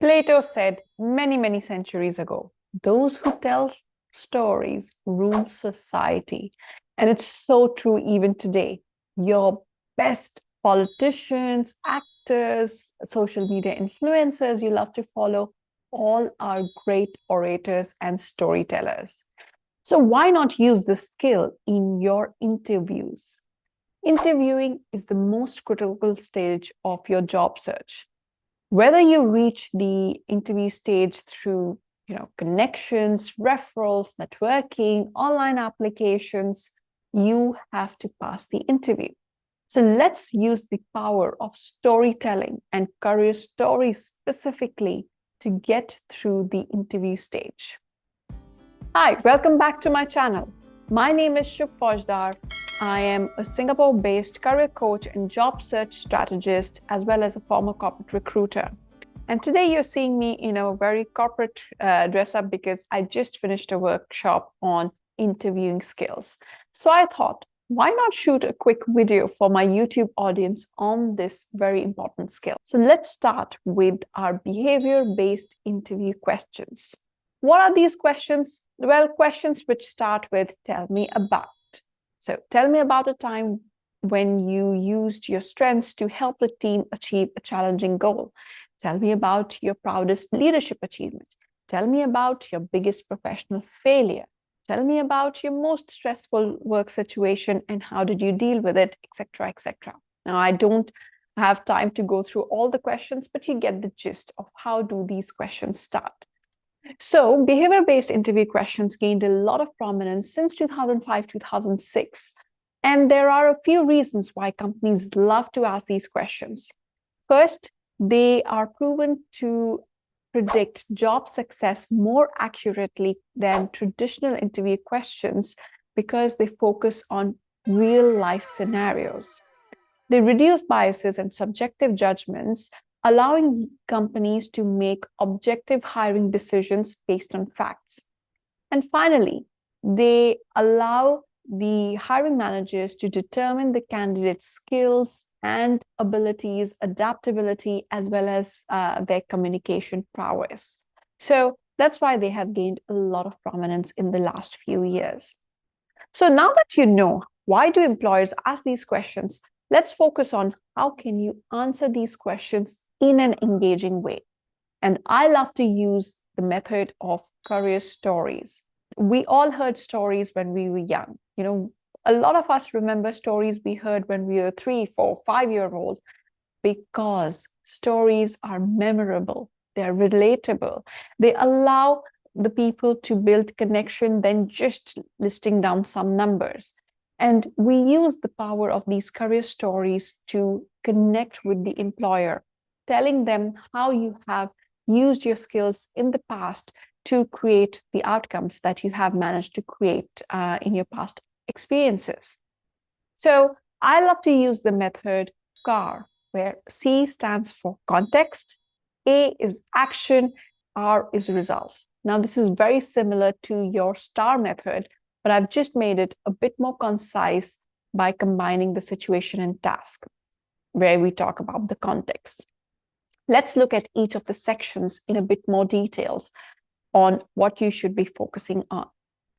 Plato said many, many centuries ago, those who tell stories rule society. And it's so true even today. Your best politicians, actors, social media influencers you love to follow, all are great orators and storytellers. So why not use this skill in your interviews? Interviewing is the most critical stage of your job search. Whether you reach the interview stage through connections, referrals, networking, online applications, you have to pass the interview. So let's use the power of storytelling and career stories specifically to get through the interview stage. Hi, welcome back to my channel. My name is Shubh Faujdar. I am a Singapore-based career coach and job search strategist, as well as a former corporate recruiter. And today you're seeing me in a very corporate dress up because I just finished a workshop on interviewing skills. So I thought, why not shoot a quick video for my YouTube audience on this very important skill? So let's start with our behavior-based interview questions. What are these questions? Well, questions which start with tell me about. So tell me about a time when you used your strengths to help the team achieve a challenging goal. Tell me about your proudest leadership achievement. Tell me about your biggest professional failure. Tell me about your most stressful work situation and how did you deal with it, etc., etc. Now, I don't have time to go through all the questions, but you get the gist of how do these questions start. So behavior-based interview questions gained a lot of prominence since 2005, 2006. And there are a few reasons why companies love to ask these questions. First, they are proven to predict job success more accurately than traditional interview questions because they focus on real-life scenarios. They reduce biases and subjective judgments, allowing companies to make objective hiring decisions based on facts. And finally, they allow the hiring managers to determine the candidate's skills and abilities, adaptability, as well as their communication prowess. So that's why they have gained a lot of prominence in the last few years. So now that you know why do employers ask these questions, let's focus on how can you answer these questions in an engaging way. And I love to use the method of career stories. We all heard stories when we were young. A lot of us remember stories we heard when we were 3, 4, 5-year-old because stories are memorable. They're relatable. They allow the people to build connection than just listing down some numbers. And we use the power of these career stories to connect with the employer, telling them how you have used your skills in the past to create the outcomes that you have managed to create in your past experiences. So I love to use the method C.A.R, where C stands for context, A is action, R is results. Now, this is very similar to your STAR method, but I've just made it a bit more concise by combining the situation and task, where we talk about the context. Let's look at each of the sections in a bit more details on what you should be focusing on.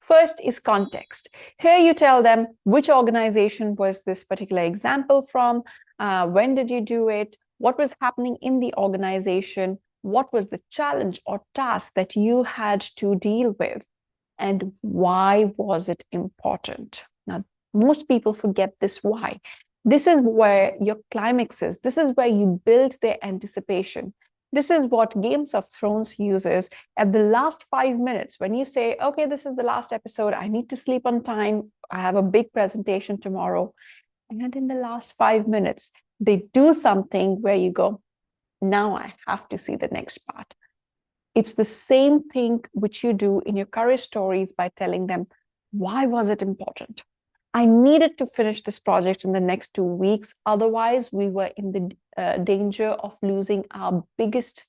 First is context. Here you tell them which organization was this particular example from, when did you do it, what was happening in the organization, what was the challenge or task that you had to deal with, and why was it important? Now, most people forget this why. This is where your climax is. This is where you build their anticipation. This is what Games of Thrones uses at the last 5 minutes. When you say, okay, this is the last episode, I need to sleep on time, I have a big presentation tomorrow. And in the last 5 minutes, they do something where you go, now I have to see the next part. It's the same thing which you do in your career stories by telling them, why was it important? I needed to finish this project in the next 2 weeks. Otherwise, we were in the danger of losing our biggest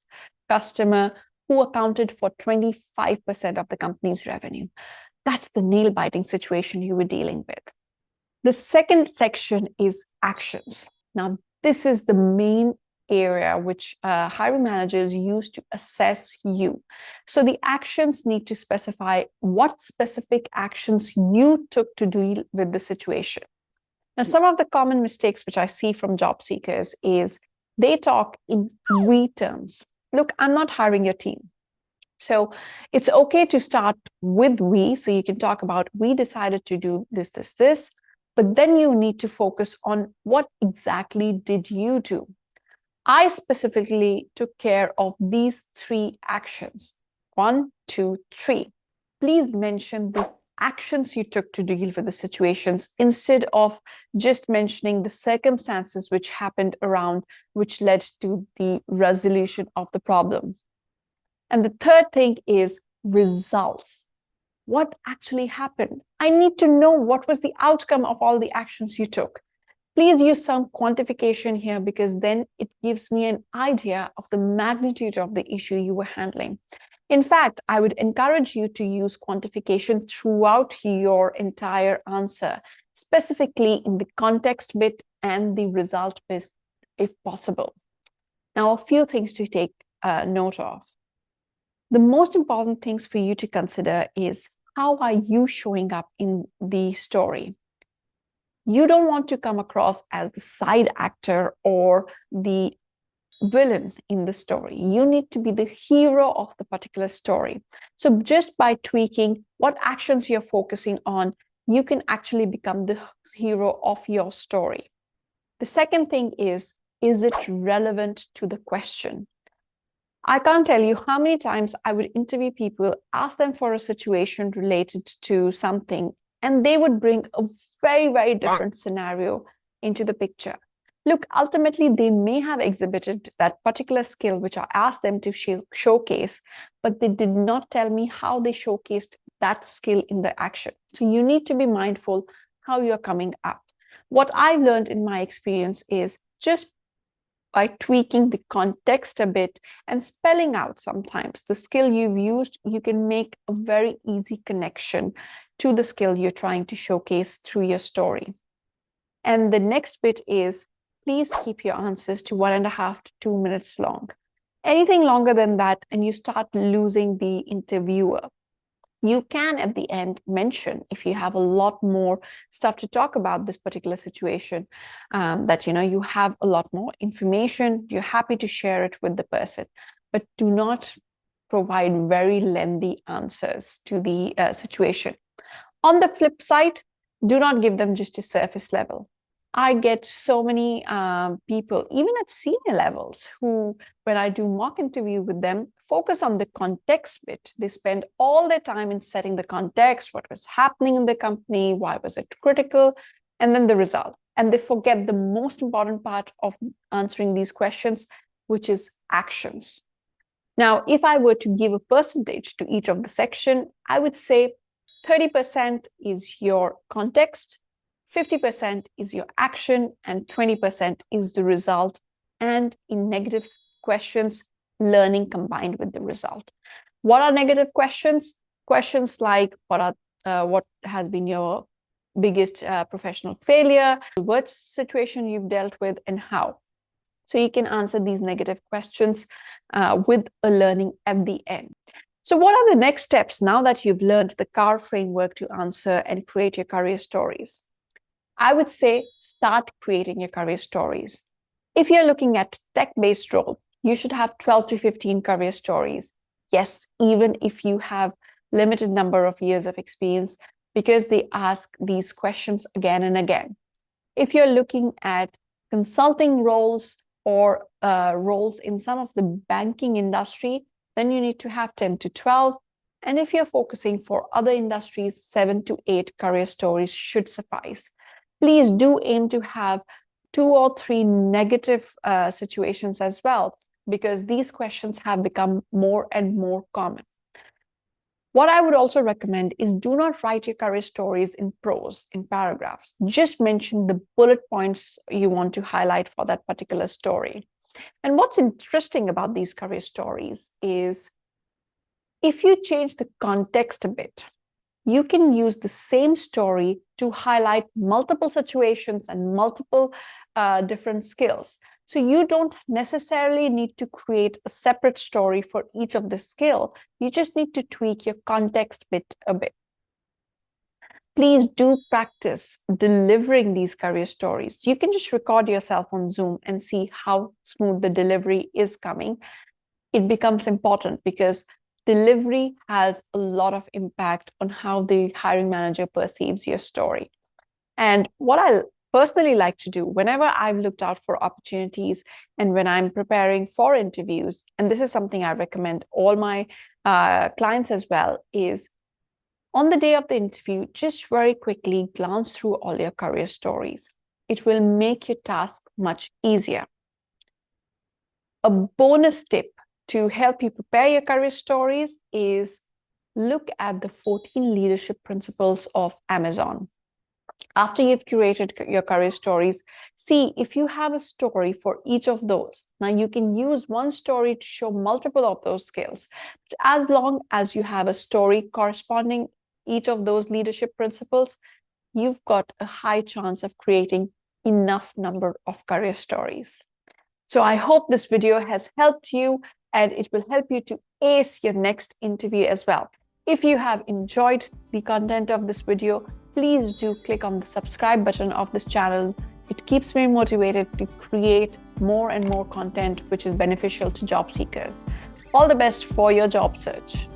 customer who accounted for 25% of the company's revenue. That's the nail-biting situation you were dealing with. The second section is actions. Now, this is the main area which hiring managers use to assess you. So the actions need to specify what specific actions you took to deal with the situation. Now, some of the common mistakes which I see from job seekers is they talk in we terms. Look, I'm not hiring your team. So it's okay to start with we. So you can talk about, we decided to do this, this, this, but then you need to focus on what exactly did you do? I specifically took care of these 3 actions. 1, 2, 3. Please mention the actions you took to deal with the situations instead of just mentioning the circumstances which happened around, which led to the resolution of the problem. And the third thing is results. What actually happened? I need to know what was the outcome of all the actions you took. Please use some quantification here, because then it gives me an idea of the magnitude of the issue you were handling. In fact, I would encourage you to use quantification throughout your entire answer, specifically in the context bit and the result bit, if possible. Now, a few things to take note of. The most important things for you to consider is, how are you showing up in the story? You don't want to come across as the side actor or the villain in the story. You need to be the hero of the particular story. So just by tweaking what actions you're focusing on, you can actually become the hero of your story. The second thing is it relevant to the question? I can't tell you how many times I would interview people, ask them for a situation related to something, and they would bring a very, very different scenario into the picture. Look, ultimately, they may have exhibited that particular skill which I asked them to showcase, but they did not tell me how they showcased that skill in the action. So you need to be mindful how you're coming up. What I've learned in my experience is, just by tweaking the context a bit and spelling out sometimes the skill you've used, you can make a very easy connection to the skill you're trying to showcase through your story. And the next bit is, please keep your answers to 1.5 to 2 minutes long. Anything longer than that, and you start losing the interviewer. You can, at the end, mention, if you have a lot more stuff to talk about this particular situation, that you have a lot more information, you're happy to share it with the person, but do not provide very lengthy answers to the situation. On the flip side, do not give them just a surface level. I get so many people, even at senior levels, who, when I do mock interview with them, focus on the context bit. They spend all their time in setting the context, what was happening in the company, why was it critical, and then the result. And they forget the most important part of answering these questions, which is actions. Now, if I were to give a percentage to each of the section, I would say 30% is your context, 50% is your action, and 20% is the result. And in negative questions, learning combined with the result. What are negative questions? Questions like, what has been your biggest professional failure, what situation you've dealt with, and how. So you can answer these negative questions with a learning at the end. So what are the next steps now that you've learned the C.A.R framework to answer and create your career stories? I would say, start creating your career stories. If you're looking at tech-based role, you should have 12 to 15 career stories. Yes, even if you have limited number of years of experience, because they ask these questions again and again. If you're looking at consulting roles or roles in some of the banking industry, then you need to have 10 to 12. And if you're focusing for other industries, 7 to 8 career stories should suffice. Please do aim to have 2 or 3 negative situations as well, because these questions have become more and more common. What I would also recommend is, do not write your career stories in prose, in paragraphs. Just mention the bullet points you want to highlight for that particular story. And what's interesting about these career stories is, if you change the context a bit, you can use the same story to highlight multiple situations and multiple different skills. So you don't necessarily need to create a separate story for each of the skill. You just need to tweak your context bit a bit. Please do practice delivering these career stories. You can just record yourself on Zoom and see how smooth the delivery is coming. It becomes important because delivery has a lot of impact on how the hiring manager perceives your story. And what I personally like to do whenever I've looked out for opportunities and when I'm preparing for interviews, and this is something I recommend all my clients as well, is on the day of the interview, just very quickly glance through all your career stories. It will make your task much easier. A bonus tip to help you prepare your career stories is look at the 14 leadership principles of Amazon. After you've curated your career stories, see if you have a story for each of those. Now, you can use one story to show multiple of those skills. But as long as you have a story corresponding each of those leadership principles, you've got a high chance of creating enough number of career stories. So I hope this video has helped you and it will help you to ace your next interview as well. If you have enjoyed the content of this video, please do click on the subscribe button of this channel. It keeps me motivated to create more and more content which is beneficial to job seekers. All the best for your job search.